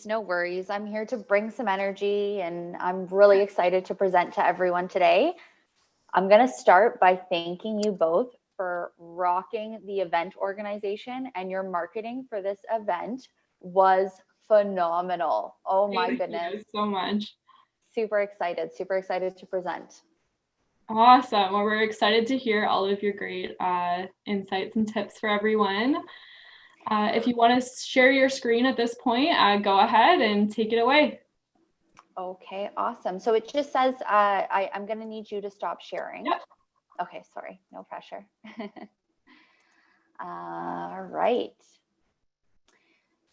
No worries. I'm here to bring some energy and I'm really excited to present to everyone today. I'm going to start by thanking you both for rocking the event organization, and your marketing for this event was phenomenal. Oh my Thank goodness. you so much. Super excited to present. Awesome. Well, we're excited to hear all of your great insights and tips for everyone. If you want to share your screen at this point, go ahead and take it away. Okay, awesome. So it just says I'm going to need you to stop sharing. Yep. Okay, sorry, no pressure. All right.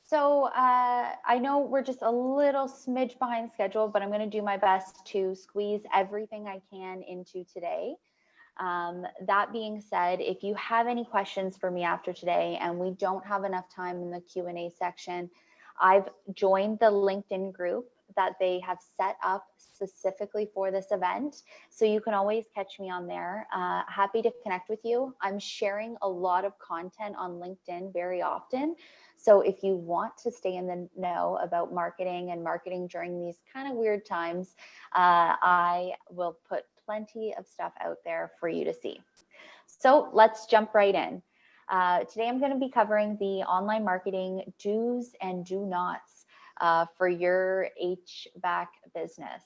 So I know we're just a little smidge behind schedule, but I'm going to do my best to squeeze everything I can into today. That being said, if you have any questions for me after today and we don't have enough time in the Q&A section, I've joined the LinkedIn group that they have set up specifically for this event. So you can always catch me on there. Happy to connect with you. I'm sharing a lot of content on LinkedIn very often. So if you want to stay in the know about marketing and marketing during these kind of weird times, I will put plenty of stuff out there for you to see. So let's jump right in. Today I'm going to be covering the online marketing do's and do nots for your HVAC business.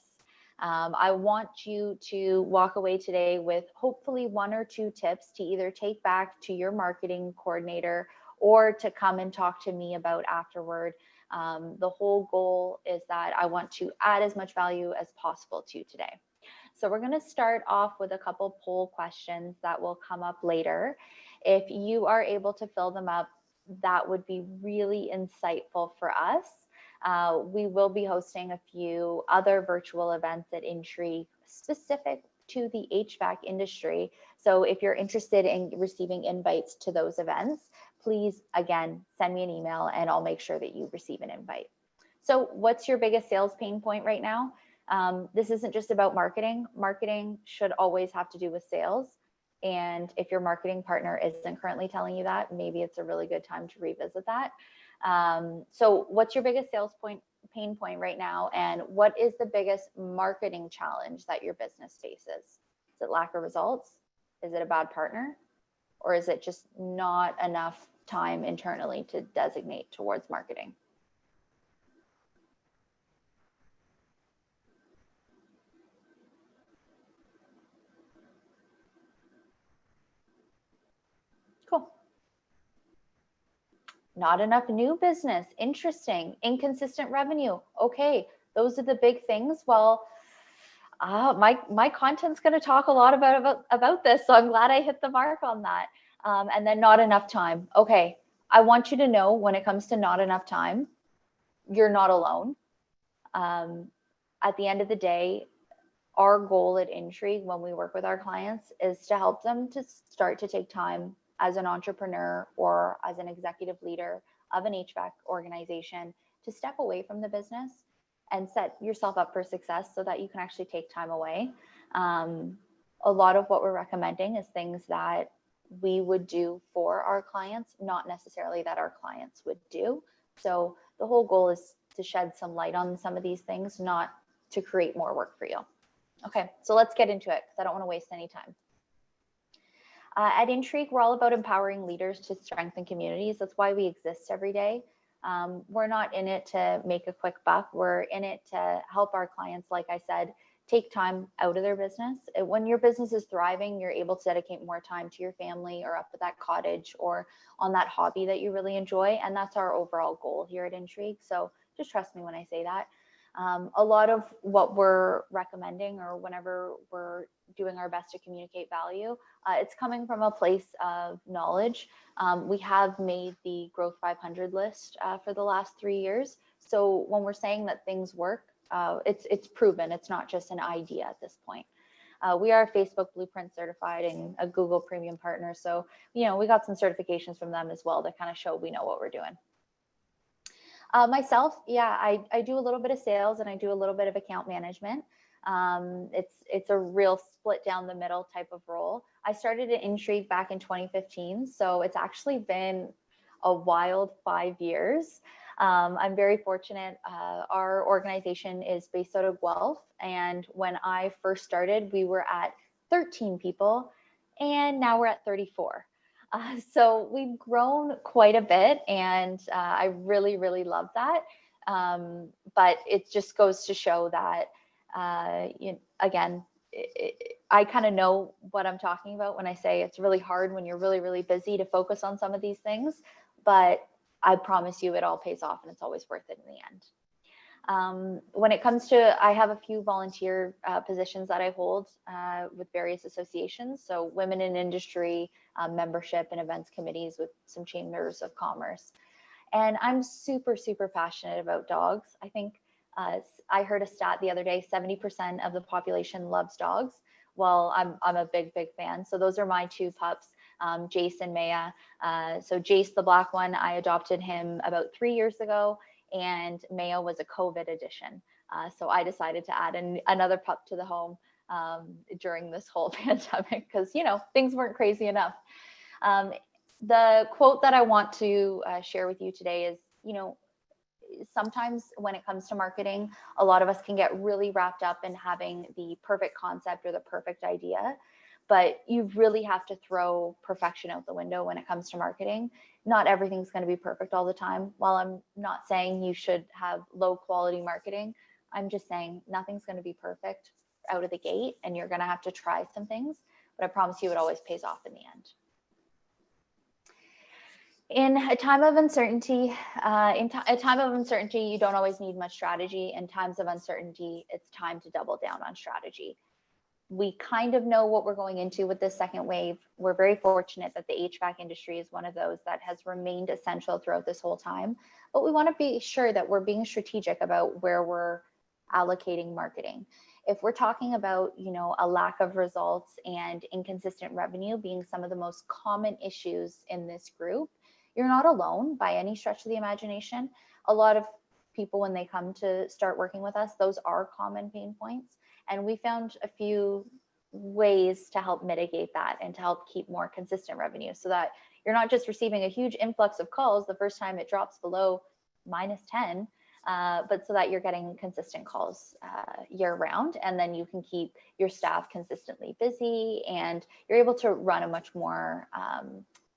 I want you to walk away today with hopefully one or two tips to either take back to your marketing coordinator or to come and talk to me about afterward. The whole goal is that I want to add as much value as possible to you today. So we're going to start off with a couple poll questions that will come up later. If you are able to fill them up, that would be really insightful for us. We will be hosting a few other virtual events at Intrigue specific to the HVAC industry. So if you're interested in receiving invites to those events, please, again, send me an email and I'll make sure that you receive an invite. So what's your biggest sales pain point right now? This isn't just about marketing. Marketing should always have to do with sales. And if your marketing partner isn't currently telling you that, maybe it's a really good time to revisit that. So what's your biggest pain point right now? And what is the biggest marketing challenge that your business faces? Is it lack of results? Is it a bad partner? Or is it just not enough time internally to designate towards marketing? Cool. Not enough new business. Interesting. Inconsistent revenue. Okay, those are the big things. Well, my content's going to talk a lot about this, so I'm glad I hit the mark on that. And then not enough time. Okay, I want you to know when it comes to not enough time, you're not alone. At the end of the day, our goal at Intrigue when we work with our clients is to help them to start to take time as an entrepreneur or as an executive leader of an HVAC organization to step away from the business and set yourself up for success so that you can actually take time away. A lot of what we're recommending is things that we would do for our clients, not necessarily that our clients would do. So the whole goal is to shed some light on some of these things, not to create more work for you. Okay, so let's get into it because I don't want to waste any time. At Intrigue, we're all about empowering leaders to strengthen communities. That's why we exist every day. We're not in it to make a quick buck. We're in it to help our clients, like I said, take time out of their business. When your business is thriving, you're able to dedicate more time to your family or up at that cottage or on that hobby that you really enjoy. And that's our overall goal here at Intrigue. So just trust me when I say that. A lot of what we're recommending or whenever we're doing our best to communicate value, it's coming from a place of knowledge. We have made the Growth 500 list for the last 3 years. So when we're saying that things work, it's proven. It's not just an idea at this point. We are Facebook Blueprint certified and a Google Premium partner. So, we got some certifications from them as well that kind of show we know what we're doing. Myself, yeah, I do a little bit of sales and I do a little bit of account management. It's a real split down the middle type of role. I started at Intrigue back in 2015, so it's actually been a wild 5 years. I'm very fortunate. Our organization is based out of Guelph. And when I first started, we were at 13 people, and now we're at 34. So we've grown quite a bit, and I really, really love that. But it just goes to show that, again, I kind of know what I'm talking about when I say it's really hard when you're really, really busy to focus on some of these things. But I promise you it all pays off, and it's always worth it in the end. When it comes to, I have a few volunteer positions that I hold with various associations. So women in industry, membership and events committees with some chambers of commerce. And I'm super, super passionate about dogs. I think I heard a stat the other day, 70% of the population loves dogs. Well, I'm a big, big fan. So those are my two pups, Jace and Maya. So Jace, the black one, I adopted him about 3 years ago, and Maya was a COVID addition. So I decided to add another pup to the home during this whole pandemic because, things weren't crazy enough. The quote that I want to share with you today is, sometimes when it comes to marketing, a lot of us can get really wrapped up in having the perfect concept or the perfect idea, but you really have to throw perfection out the window when it comes to marketing. Not everything's going to be perfect all the time. While I'm not saying you should have low quality marketing, I'm just saying nothing's going to be perfect out of the gate, and you're going to have to try some things, but I promise you it always pays off in the end. In a time of uncertainty, you don't always need much strategy. In times of uncertainty, it's time to double down on strategy. We kind of know what we're going into with this second wave. We're very fortunate that the HVAC industry is one of those that has remained essential throughout this whole time. But we want to be sure that we're being strategic about where we're allocating marketing. If we're talking about, a lack of results and inconsistent revenue being some of the most common issues in this group, you're not alone by any stretch of the imagination. A lot of people, when they come to start working with us, those are common pain points. And we found a few ways to help mitigate that and to help keep more consistent revenue so that you're not just receiving a huge influx of calls the first time it drops below -10, but so that you're getting consistent calls year round. And then you can keep your staff consistently busy and you're able to run a much more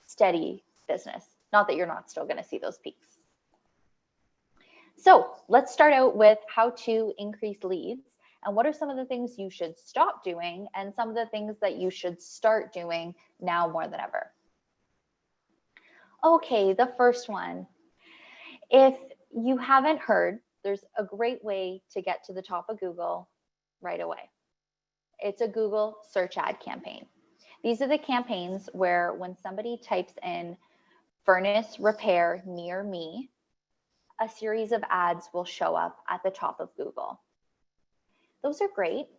steady business. Not that you're not still going to see those peaks. So let's start out with how to increase leads and what are some of the things you should stop doing and some of the things that you should start doing now more than ever. Okay, the first one. If you haven't heard, there's a great way to get to the top of Google right away. It's a Google search ad campaign. These are the campaigns where when somebody types in furnace repair near me, a series of ads will show up at the top of Google. Those are great.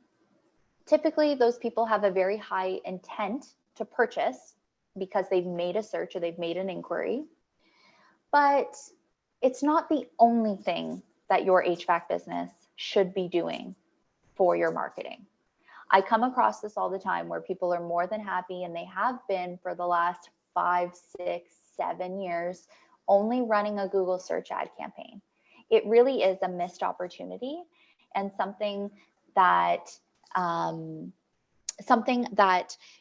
Typically, those people have a very high intent to purchase because they've made a search or they've made an inquiry. But it's not the only thing that your HVAC business should be doing for your marketing. I come across this all the time where people are more than happy, and they have been for the last 5, 6, 7 years, only running a Google search ad campaign. It really is a missed opportunity and something that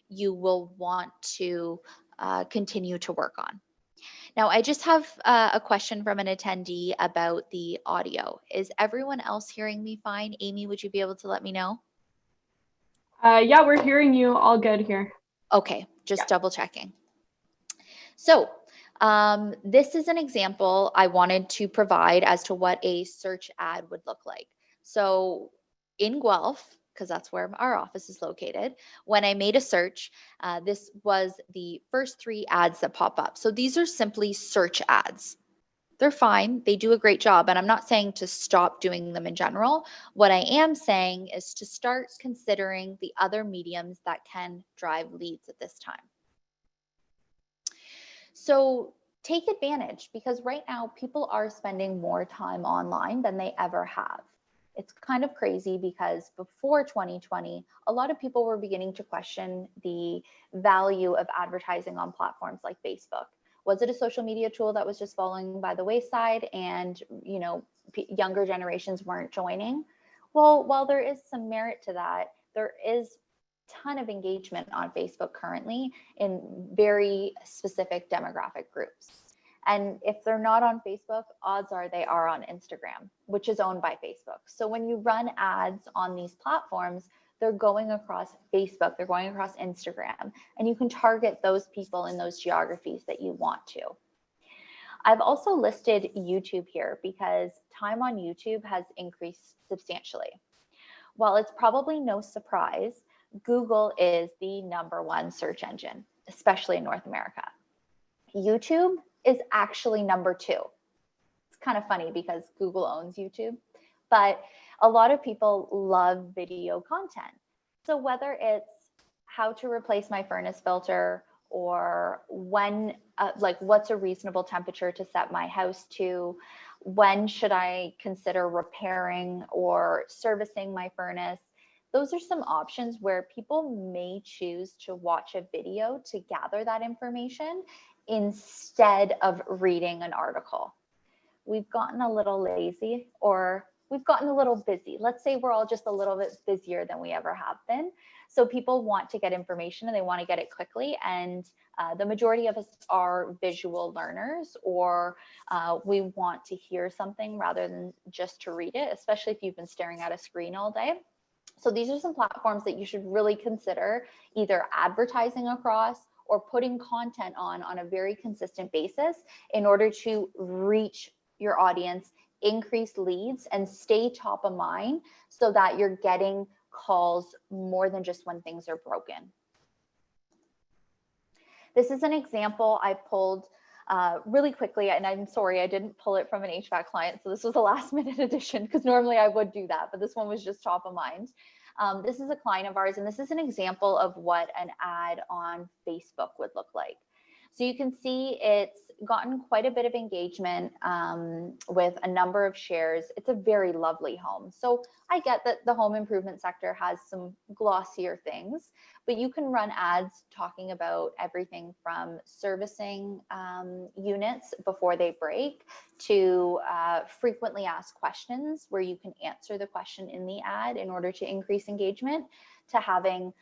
you will want to continue to work on. Now, I just have a question from an attendee about the audio. Is everyone else hearing me fine? Amy, would you be able to let me know? Yeah, we're hearing you all good here. Okay, just double checking. So this is an example I wanted to provide as to what a search ad would look like. So in Guelph, because that's where our office is located, when I made a search, this was the first 3 ads that pop up. So these are simply search ads. They're fine. They do a great job. And I'm not saying to stop doing them in general. What I am saying is to start considering the other mediums that can drive leads at this time. So take advantage, because right now people are spending more time online than they ever have. It's kind of crazy because before 2020, a lot of people were beginning to question the value of advertising on platforms like Facebook. Was it a social media tool that was just falling by the wayside and, you know, younger generations weren't joining? Well, while there is some merit to that, there is a ton of engagement on Facebook currently in very specific demographic groups. And if they're not on Facebook, odds are they are on Instagram, which is owned by Facebook. So when you run ads on these platforms, they're going across Facebook, they're going across Instagram, and you can target those people in those geographies that you want to. I've also listed YouTube here because time on YouTube has increased substantially. While it's probably no surprise, Google is the #1 search engine, especially in North America. YouTube is actually #2. It's kind of funny because Google owns YouTube, but a lot of people love video content. So whether it's how to replace my furnace filter, or when, like what's a reasonable temperature to set my house to, when should I consider repairing or servicing my furnace, those are some options where people may choose to watch a video to gather that information instead of reading an article. We've gotten a little lazy, or we've gotten a little busy. Let's say we're all just a little bit busier than we ever have been. So people want to get information and they want to get it quickly. And the majority of us are visual learners, or we want to hear something rather than just to read it, especially if you've been staring at a screen all day. So these are some platforms that you should really consider either advertising across or putting content on a very consistent basis in order to reach your audience, increase leads, and stay top of mind so that you're getting calls more than just when things are broken. This is an example I pulled really quickly, and I'm sorry, I didn't pull it from an HVAC client. So this was a last minute addition because normally I would do that, but this one was just top of mind. This is a client of ours, and this is an example of what an ad on Facebook would look like. So you can see it's gotten quite a bit of engagement with a number of shares. It's a very lovely home. So I get that the home improvement sector has some glossier things, but you can run ads talking about everything from servicing units before they break to frequently asked questions where you can answer the question in the ad in order to increase engagement, to having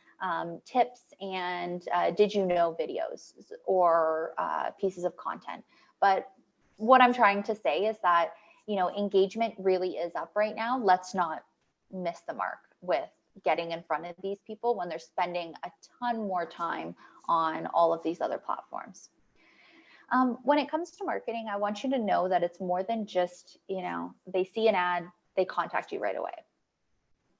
tips and did you know videos or pieces of content. But what I'm trying to say is that, you know, engagement really is up right now. Let's not miss the mark with getting in front of these people when they're spending a ton more time on all of these other platforms. When it comes to marketing, I want you to know that it's more than just, you know, they see an ad, they contact you right away.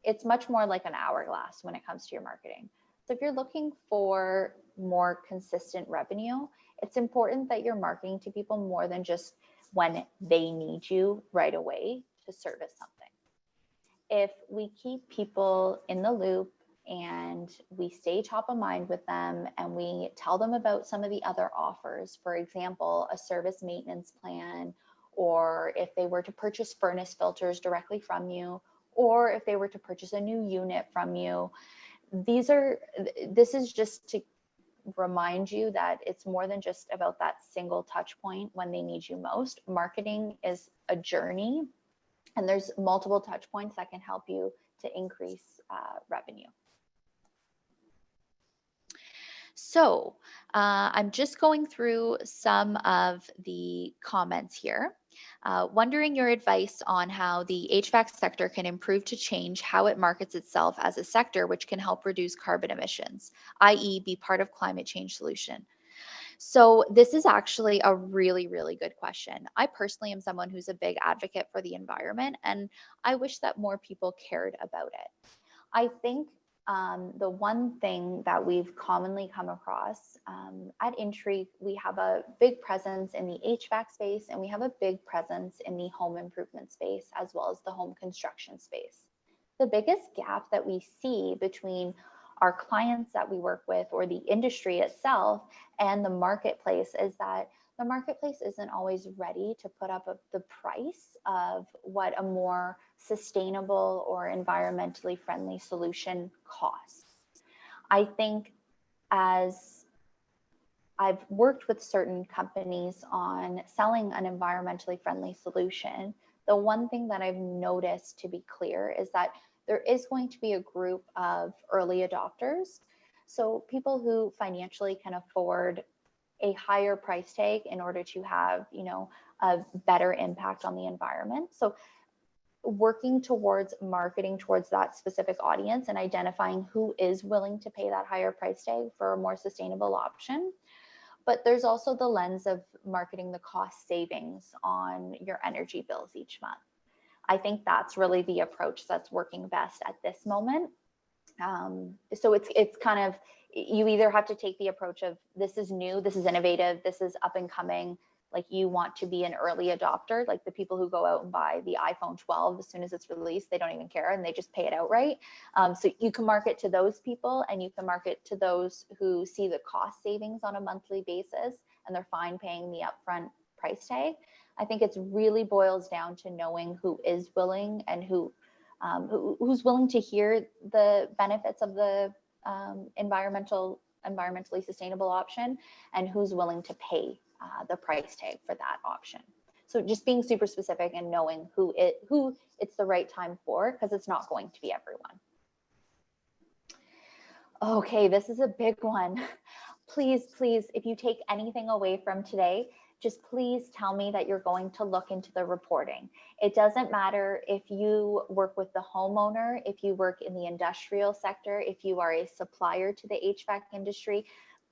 It's much more like an hourglass when it comes to your marketing. So if you're looking for more consistent revenue, it's important that you're marketing to people more than just when they need you right away to service something. If we keep people in the loop and we stay top of mind with them and we tell them about some of the other offers, for example, a service maintenance plan, or if they were to purchase furnace filters directly from you, or if they were to purchase a new unit from you, this is just to remind you that it's more than just about that single touch point when they need you most. Marketing is a journey, and there's multiple touch points that can help you to increase revenue. So I'm just going through some of the comments here. Wondering your advice on how the HVAC sector can improve to change how it markets itself as a sector, which can help reduce carbon emissions, i.e. be part of climate change solution. So this is actually a really, really good question. I personally am someone who's a big advocate for the environment, and I wish that more people cared about it. I think the one thing that we've commonly come across at Intrigue, we have a big presence in the HVAC space, and we have a big presence in the home improvement space, as well as the home construction space. The biggest gap that we see between our clients that we work with, or the industry itself, and the marketplace is that the marketplace isn't always ready to put up the price of what a more sustainable or environmentally friendly solution costs. I think as I've worked with certain companies on selling an environmentally friendly solution. The one thing that I've noticed, to be clear, is that there is going to be a group of early adopters. So people who financially can afford a higher price tag in order to have, a better impact on the environment. So working towards marketing towards that specific audience and identifying who is willing to pay that higher price tag for a more sustainable option. But there's also the lens of marketing the cost savings on your energy bills each month. I think that's really the approach that's working best at this moment. So it's kind of, you either have to take the approach of this is new, this is innovative, this is up and coming. Like you want to be an early adopter, like the people who go out and buy the iPhone 12 as soon as it's released, they don't even care and they just pay it outright. So you can market to those people, and you can market to those who see the cost savings on a monthly basis and they're fine paying the upfront price tag. I think it's really boils down to knowing who is willing and who's willing to hear the benefits of the environmentally sustainable option, and who's willing to pay the price tag for that option. So just being super specific and knowing who it's the right time for, because it's not going to be everyone. Okay, this is a big one. Please, if you take anything away from today, just please tell me that you're going to look into the reporting. It doesn't matter if you work with the homeowner, if you work in the industrial sector, if you are a supplier to the HVAC industry.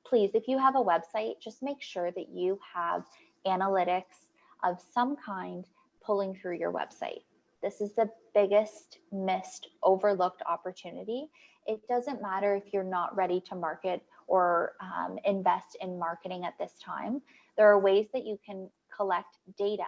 Please, if you have a website, just make sure that you have analytics of some kind pulling through your website. This is the biggest missed, overlooked opportunity. It doesn't matter if you're not ready to market or invest in marketing at this time. There are ways that you can collect data,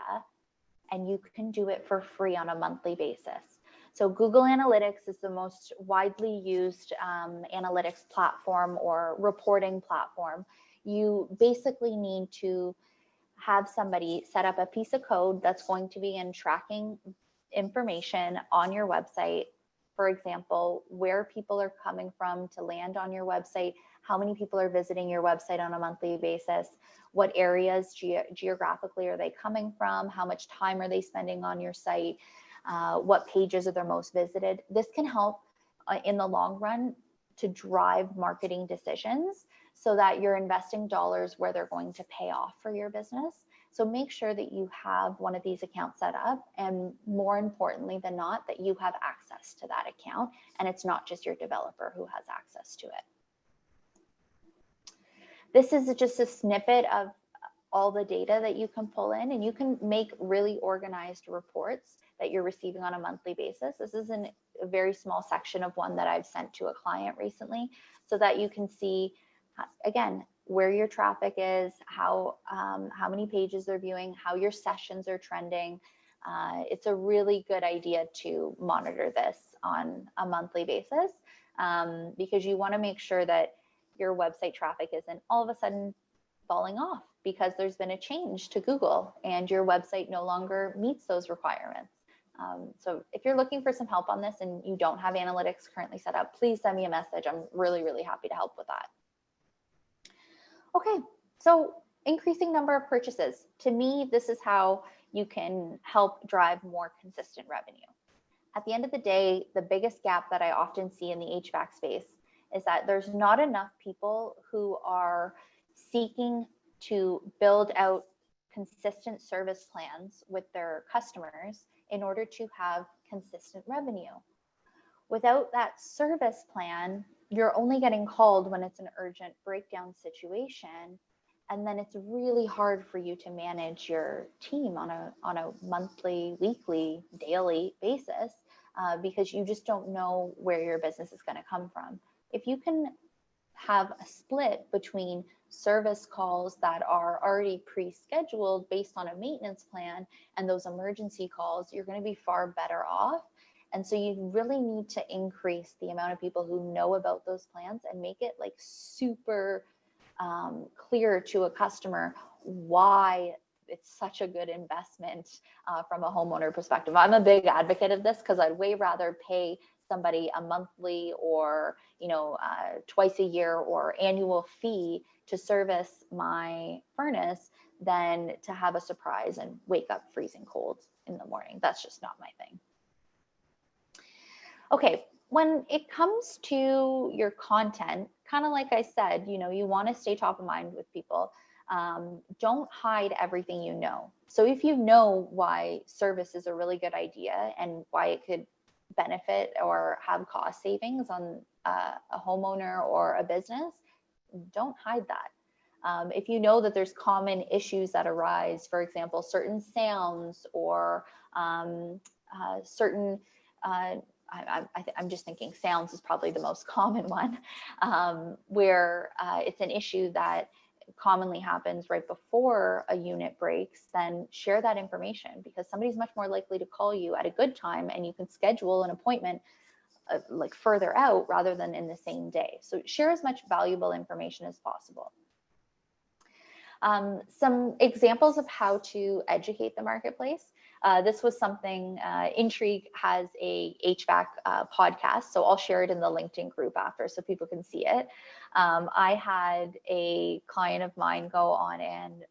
and you can do it for free on a monthly basis. So Google Analytics is the most widely used analytics platform or reporting platform. You basically need to have somebody set up a piece of code that's going to begin tracking information on your website. For example, where people are coming from to land on your website, how many people are visiting your website on a monthly basis, what areas geographically are they coming from, how much time are they spending on your site, what pages are their most visited. This can help in the long run to drive marketing decisions so that you're investing dollars where they're going to pay off for your business. So make sure that you have one of these accounts set up, and more importantly than not, that you have access to that account and it's not just your developer who has access to it. This is just a snippet of all the data that you can pull in, and you can make really organized reports that you're receiving on a monthly basis. This is a very small section of one that I've sent to a client recently, so that you can see, again, where your traffic is, how many pages they're viewing, how your sessions are trending. It's a really good idea to monitor this on a monthly basis, because you want to make sure that your website traffic isn't all of a sudden falling off because there's been a change to Google and your website no longer meets those requirements. So if you're looking for some help on this and you don't have analytics currently set up, please send me a message. I'm really, really happy to help with that. Okay, so increasing number of purchases. To me, this is how you can help drive more consistent revenue. At the end of the day, the biggest gap that I often see in the HVAC space is that there's not enough people who are seeking to build out consistent service plans with their customers in order to have consistent revenue. Without that service plan, you're only getting called when it's an urgent breakdown situation. And then it's really hard for you to manage your team on a monthly, weekly, daily basis, because you just don't know where your business is going to come from. If you can have a split between service calls that are already pre-scheduled based on a maintenance plan and those emergency calls, you're going to be far better off. And so you really need to increase the amount of people who know about those plans and make it like super clear to a customer why it's such a good investment from a homeowner perspective. I'm a big advocate of this because I'd way rather pay somebody a monthly or, twice a year or annual fee to service my furnace than to have a surprise and wake up freezing cold in the morning. That's just not my thing. Okay, when it comes to your content, kind of like I said, you want to stay top of mind with people. Don't hide everything you know. So if you know why service is a really good idea and why it could benefit or have cost savings on a homeowner or a business, don't hide that. If you know that there's common issues that arise, for example, certain sounds or certain, I'm just thinking sounds is probably the most common one, where it's an issue that commonly happens right before a unit breaks, then share that information, because somebody's much more likely to call you at a good time and you can schedule an appointment like further out rather than in the same day. So share as much valuable information as possible. Some examples of how to educate the marketplace. This was something, Intrigue has a HVAC podcast, so I'll share it in the LinkedIn group after so people can see it. I had a client of mine go on and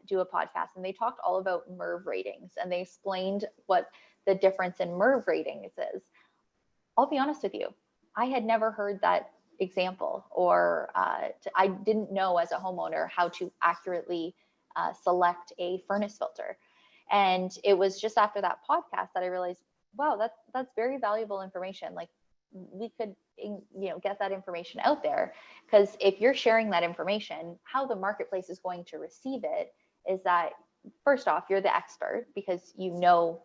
do a podcast, and they talked all about MERV ratings, and they explained what the difference in MERV ratings is. I'll be honest with you, I had never heard that example, or I didn't know as a homeowner how to accurately select a furnace filter. And it was just after that podcast that I realized, wow, that's very valuable information. Like we could, get that information out there, because if you're sharing that information, how the marketplace is going to receive it is that, first off, you're the expert because you know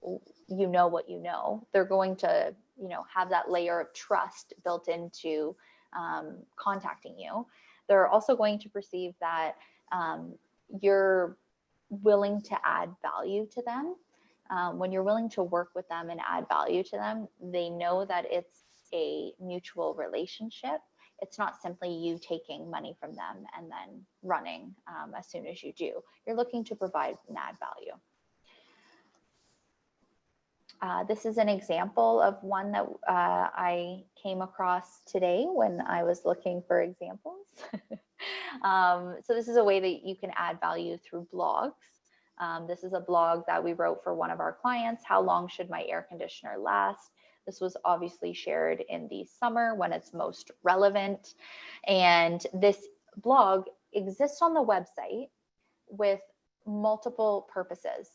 what you know. They're going to, have that layer of trust built into contacting you. They're also going to perceive that you're willing to add value to them. When you're willing to work with them and add value to them, they know that it's a mutual relationship. It's not simply you taking money from them and then running as soon as you do. You're looking to provide and add value. This is an example of one that I came across today when I was looking for examples. So this is a way that you can add value through blogs. This is a blog that we wrote for one of our clients. How long should my air conditioner last? This was obviously shared in the summer when it's most relevant. And this blog exists on the website with multiple purposes.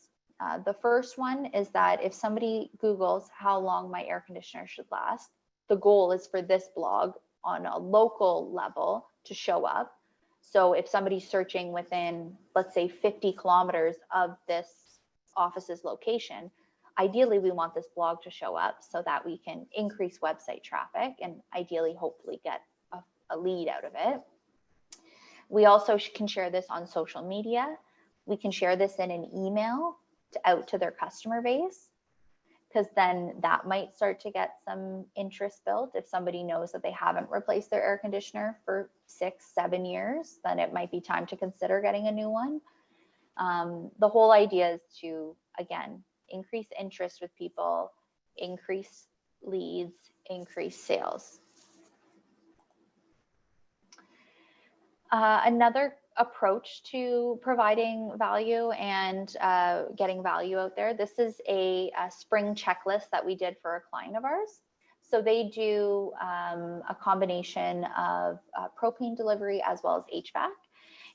The first one is that if somebody Googles how long my air conditioner should last, the goal is for this blog on a local level to show up. So if somebody's searching within, let's say, 50 kilometers of this office's location, ideally we want this blog to show up so that we can increase website traffic and ideally, hopefully get a lead out of it. We also can share this on social media. We can share this in an email out to their customer base, because then that might start to get some interest built. If somebody knows that they haven't replaced their air conditioner for 6-7 years, then it might be time to consider getting a new one. The whole idea is to, again, increase interest with people, increase leads, increase sales. Another approach to providing value and getting value out there. This is a spring checklist that we did for a client of ours. So they do a combination of propane delivery as well as HVAC.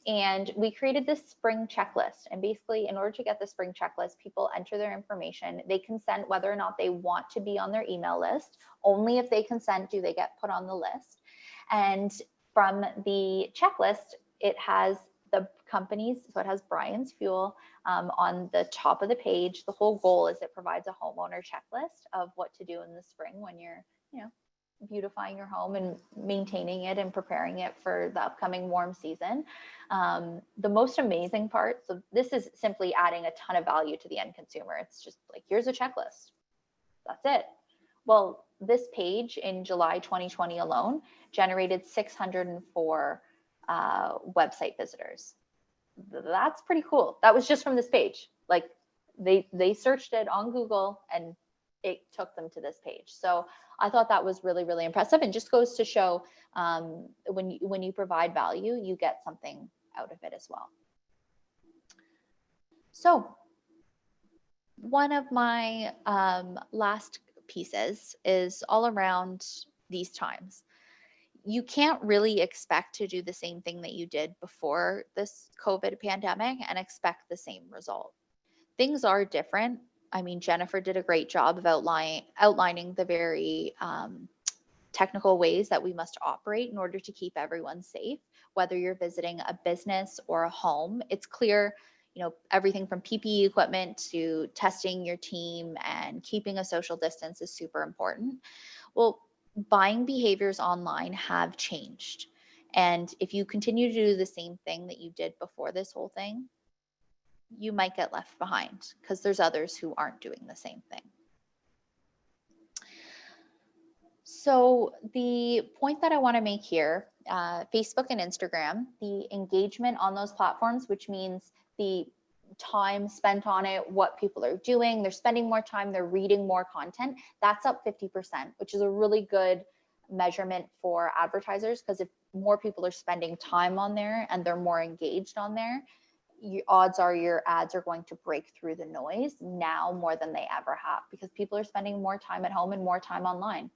And we created this spring checklist. And basically, in order to get the spring checklist, people enter their information. They consent whether or not they want to be on their email list. Only if they consent do they get put on the list. And from the checklist, it has the companies, so it has Brian's Fuel on the top of the page. The whole goal is it provides a homeowner checklist of what to do in the spring when you're, beautifying your home and maintaining it and preparing it for the upcoming warm season. The most amazing part, so this is simply adding a ton of value to the end consumer. It's just like, here's a checklist. That's it. Well, this page in July 2020 alone generated 604 website visitors. That's pretty cool. That was just from this page. Like they searched it on Google and it took them to this page. So I thought that was really, really impressive, and just goes to show when you provide value, you get something out of it as well. So one of my last pieces is all around these times. You can't really expect to do the same thing that you did before this COVID pandemic and expect the same result. Things are different. I mean, Jennifer did a great job of outlining the very technical ways that we must operate in order to keep everyone safe, whether you're visiting a business or a home. It's clear, everything from PPE equipment to testing your team and keeping a social distance is super important. Well, buying behaviors online have changed. And if you continue to do the same thing that you did before this whole thing, you might get left behind because there's others who aren't doing the same thing. So the point that I want to make here, Facebook and Instagram, the engagement on those platforms, which means the time spent on it, what people are doing, they're spending more time, they're reading more content, that's up 50%, which is a really good measurement for advertisers, because if more people are spending time on there and they're more engaged on there, odds are your ads are going to break through the noise now more than they ever have, because people are spending more time at home and more time online.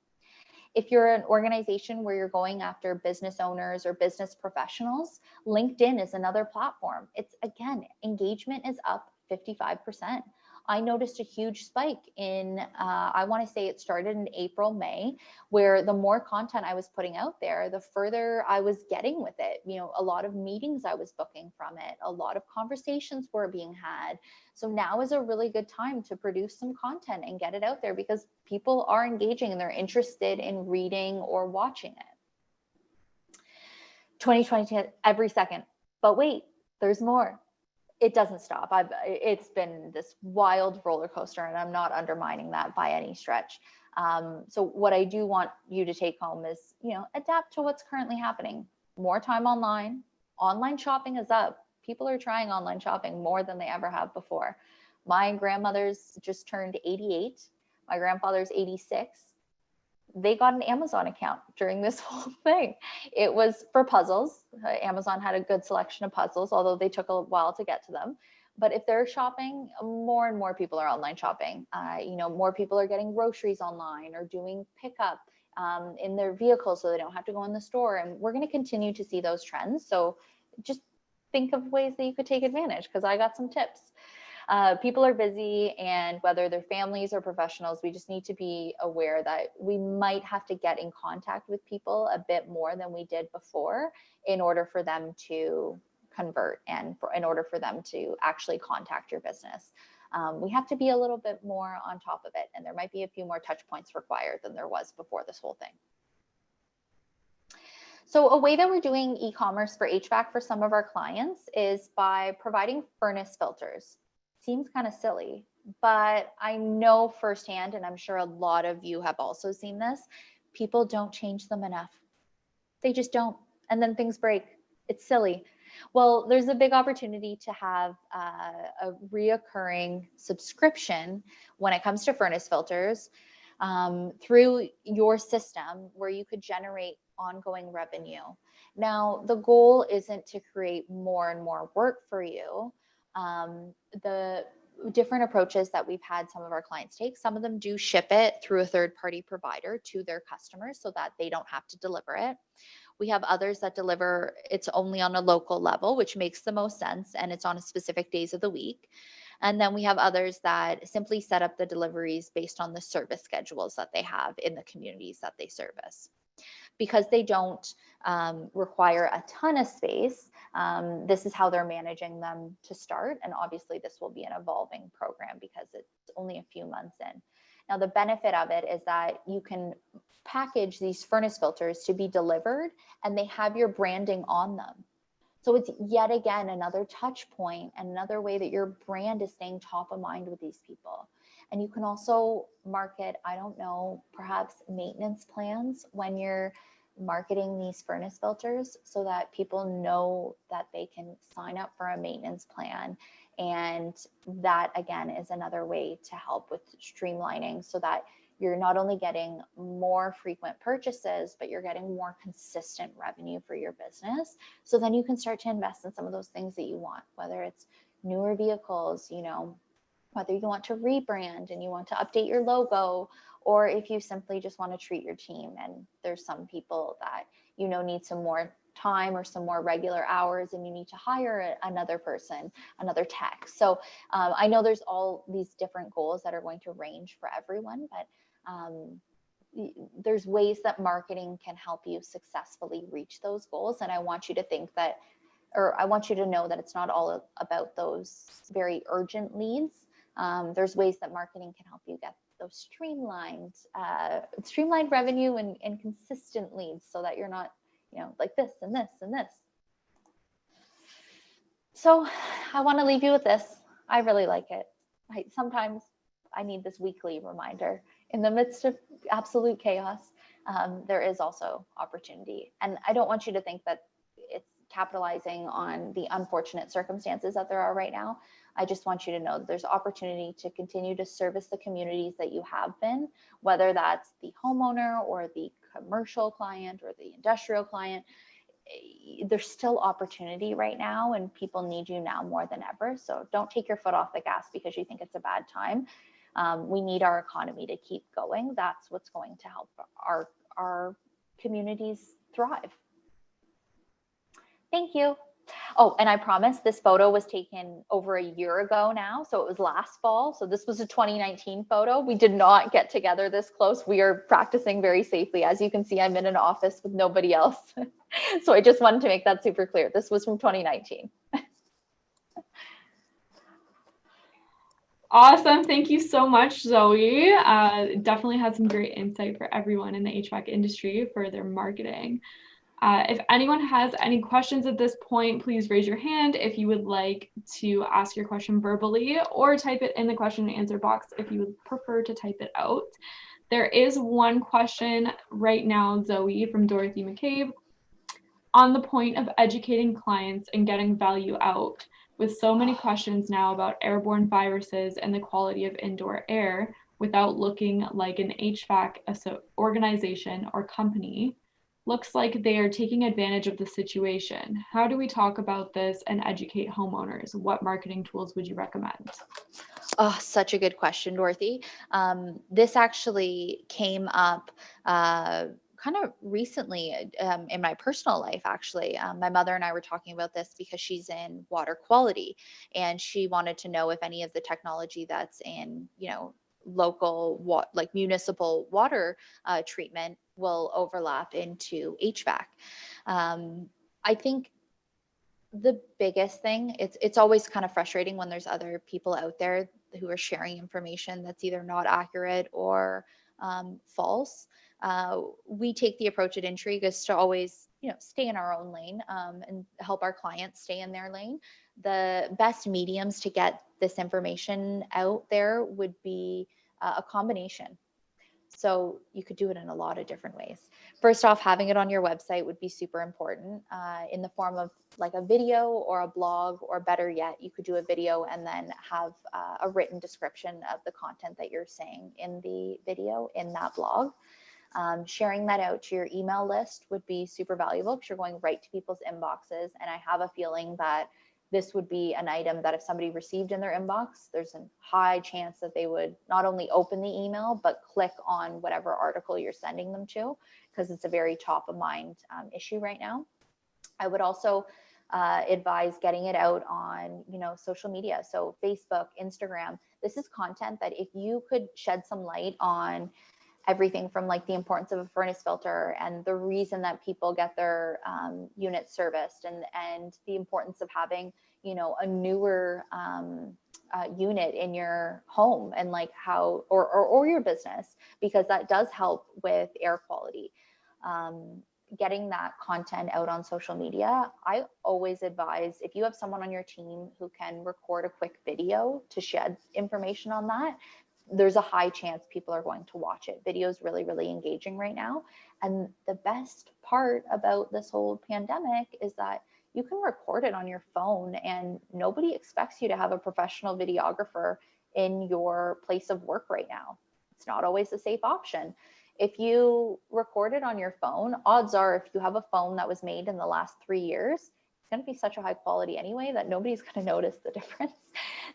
If you're an organization where you're going after business owners or business professionals, LinkedIn is another platform. It's, again, engagement is up 55%. I noticed a huge spike in, I want to say it started in April, May, where the more content I was putting out there, the further I was getting with it. A lot of meetings I was booking from it, a lot of conversations were being had. So now is a really good time to produce some content and get it out there, because people are engaging and they're interested in reading or watching it. 2020 every second, but wait, there's more. It doesn't stop. It's been this wild roller coaster, and I'm not undermining that by any stretch. So what I do want you to take home is, adapt to what's currently happening. More time online. Online shopping is up. People are trying online shopping more than they ever have before. My grandmother's just turned 88. My grandfather's 86. They got an Amazon account during this whole thing. It was for puzzles. Amazon had a good selection of puzzles, although they took a while to get to them. But if they're shopping, more and more people are online shopping. More people are getting groceries online or doing pickup in their vehicles, so they don't have to go in the store. And we're going to continue to see those trends. So just think of ways that you could take advantage, because I got some tips. People are busy, and whether they're families or professionals, we just need to be aware that we might have to get in contact with people a bit more than we did before in order for them to convert and in order for them to actually contact your business. We have to be a little bit more on top of it, and there might be a few more touch points required than there was before this whole thing. So a way that we're doing e-commerce for HVAC for some of our clients is by providing furnace filters. Seems kind of silly, but I know firsthand, and I'm sure a lot of you have also seen this, people don't change them enough. They just don't. And then things break. It's silly. Well, there's a big opportunity to have a reoccurring subscription when it comes to furnace filters through your system, where you could generate ongoing revenue. Now, the goal isn't to create more and more work for you. The different approaches that we've had some of our clients take, some of them do ship it through a third-party provider to their customers so that they don't have to deliver it. We have others that deliver it's only on a local level, which makes the most sense, and it's on specific days of the week. And then we have others that simply set up the deliveries based on the service schedules that they have in the communities that they service. Because they don't require a ton of space, this is how they're managing them to start. And obviously this will be an evolving program because it's only a few months in. Now, the benefit of it is that you can package these furnace filters to be delivered, and they have your branding on them. So it's yet again another touch point and another way that your brand is staying top of mind with these people. And you can also market, I don't know, perhaps maintenance plans when you're marketing these furnace filters, so that people know that they can sign up for a maintenance plan And that, again, is another way to help with streamlining so that you're not only getting more frequent purchases, but you're getting more consistent revenue for your business. So then you can start to invest in some of those things that you want, whether it's newer vehicles, whether you want to rebrand and you want to update your logo, or if you simply just want to treat your team. And there's some people that, need some more time or some more regular hours, and you need to hire another person, another tech. So I know there's all these different goals that are going to range for everyone, but there's ways that marketing can help you successfully reach those goals. And I want you to think that, or I want you to know that it's not all about those very urgent leads. There's ways that marketing can help you get those streamlined revenue and consistent leads, so that you're not, like this and this and this. So I want to leave you with this. I really like it. Sometimes I need this weekly reminder. In the midst of absolute chaos, there is also opportunity. And I don't want you to think that it's capitalizing on the unfortunate circumstances that there are right now. I just want you to know that there's opportunity to continue to service the communities that you have been, whether that's the homeowner or the commercial client or the industrial client. There's still opportunity right now, and people need you now more than ever. So don't take your foot off the gas because you think it's a bad time. We need our economy to keep going. That's what's going to help our communities thrive. Thank you. Oh, and I promise this photo was taken over a year ago now. So it was last fall. So this was a 2019 photo. We did not get together this close. We are practicing very safely. As you can see, I'm in an office with nobody else. So I just wanted to make that super clear. This was from 2019. Awesome. Thank you so much, Zoe. Definitely had some great insight for everyone in the HVAC industry for their marketing. If anyone has any questions at this point, please raise your hand if you would like to ask your question verbally, or type it in the question and answer box if you would prefer to type it out. There is one question right now, Zoe, from Dorothy McCabe. On the point of educating clients and getting value out, with so many questions now about airborne viruses and the quality of indoor air, without looking like an HVAC organization or company, looks like they are taking advantage of the situation. How do we talk about this and educate homeowners? What marketing tools would you recommend? Oh, such a good question, Dorothy. This actually came up kind of recently in my personal life, actually. My mother and I were talking about this because she's in water quality, and she wanted to know if any of the technology that's in, local, like municipal water treatment will overlap into HVAC. I think the biggest thing, it's always kind of frustrating when there's other people out there who are sharing information that's either not accurate or false. We take the approach at Intrigue is to always, stay in our own lane and help our clients stay in their lane. The best mediums to get this information out there would be a combination. So you could do it in a lot of different ways. First off, having it on your website would be super important in the form of like a video or a blog, or better yet, you could do a video and then have a written description of the content that you're saying in the video in that blog. Sharing that out to your email list would be super valuable because you're going right to people's inboxes. And I have a feeling that this would be an item that if somebody received in their inbox, there's a high chance that they would not only open the email, but click on whatever article you're sending them to, because it's a very top of mind issue right now. I would also advise getting it out on, social media. So Facebook, Instagram, this is content that if you could shed some light on everything from like the importance of a furnace filter and the reason that people get their units serviced, and the importance of having, a newer unit in your home, and like how, or your business, because that does help with air quality. Getting that content out on social media, I always advise, if you have someone on your team who can record a quick video to shed information on that, there's a high chance people are going to watch it. Video is really, really engaging right now. And the best part about this whole pandemic is that you can record it on your phone, and nobody expects you to have a professional videographer in your place of work right now. It's not always a safe option. If you record it on your phone, odds are if you have a phone that was made in the last 3 years, it's going to be such a high quality anyway that nobody's going to notice the difference.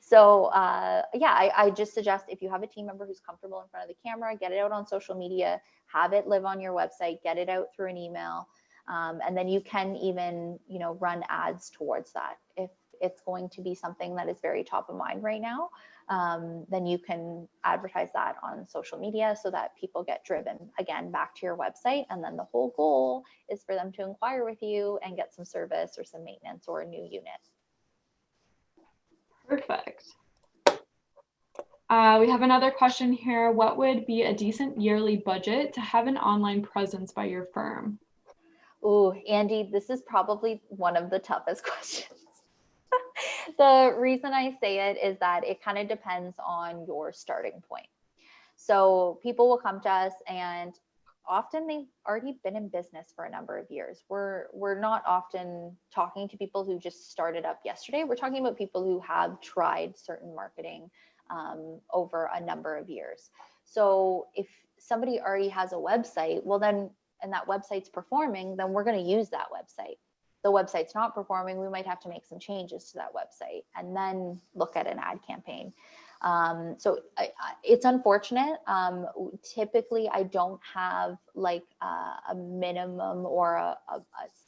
So I just suggest, if you have a team member who's comfortable in front of the camera, get it out on social media, have it live on your website, get it out through an email. And then you can even, run ads towards that. If it's going to be something that is very top of mind right now, then you can advertise that on social media so that people get driven again back to your website. And then the whole goal is for them to inquire with you and get some service or some maintenance or a new unit. Perfect. We have another question here. What would be a decent yearly budget to have an online presence by your firm? Oh, Andy, this is probably one of the toughest questions. The reason I say it is that it kind of depends on your starting point. So people will come to us, and often they've already been in business for a number of years. We're not often talking to people who just started up yesterday. We're talking about people who have tried certain marketing over a number of years. So if somebody already has a website, well then, and that website's performing, then we're going to use that website. The website's not performing, we might have to make some changes to that website and then look at an ad campaign. It's unfortunate. Typically, I don't have like a minimum or a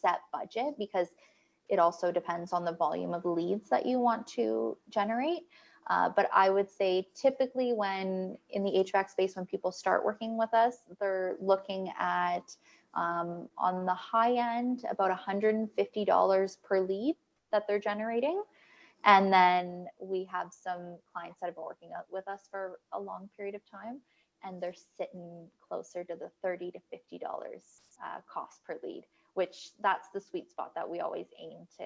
set budget, because it also depends on the volume of leads that you want to generate. But I would say typically when in the HVAC space, when people start working with us, they're looking at on the high end, about $150 per lead that they're generating. And then we have some clients that have been working with us for a long period of time, and they're sitting closer to the $30 to $50 cost per lead, which that's the sweet spot that we always aim to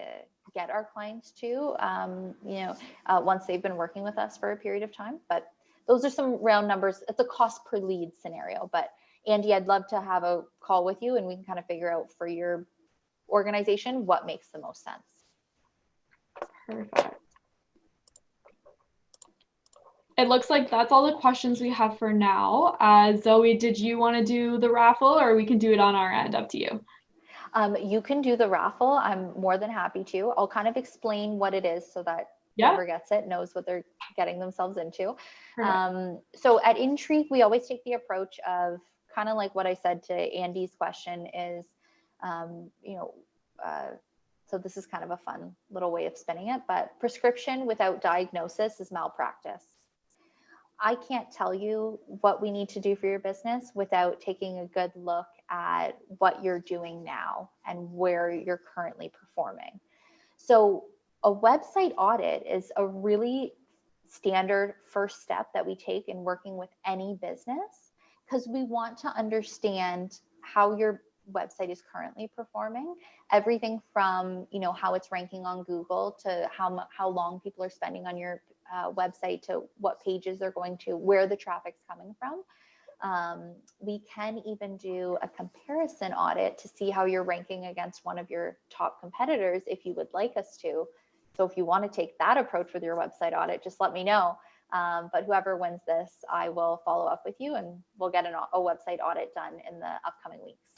get our clients to, once they've been working with us for a period of time. But those are some round numbers. It's a cost per lead scenario. But Andy, I'd love to have a call with you and we can kind of figure out for your organization what makes the most sense. Perfect. It looks like that's all the questions we have for now. Zoe, did you want to do the raffle, or we can do it on our end? Up to you. You can do the raffle. I'm more than happy to. I'll kind of explain what it is so that whoever gets it knows what they're getting themselves into. So at Intrigue, we always take the approach of kind of like what I said to Andy's question is, so this is kind of a fun little way of spinning it, but prescription without diagnosis is malpractice. I can't tell you what we need to do for your business without taking a good look at what you're doing now and where you're currently performing. So a website audit is a really standard first step that we take in working with any business, because we want to understand how your website is currently performing, everything from how it's ranking on Google to how long people are spending on your website to what pages they're going to, where the traffic's coming from. We can even do a comparison audit to see how you're ranking against one of your top competitors if you would like us to. So if you want to take that approach with your website audit, just let me know. But whoever wins this, I will follow up with you and we'll get a website audit done in the upcoming weeks.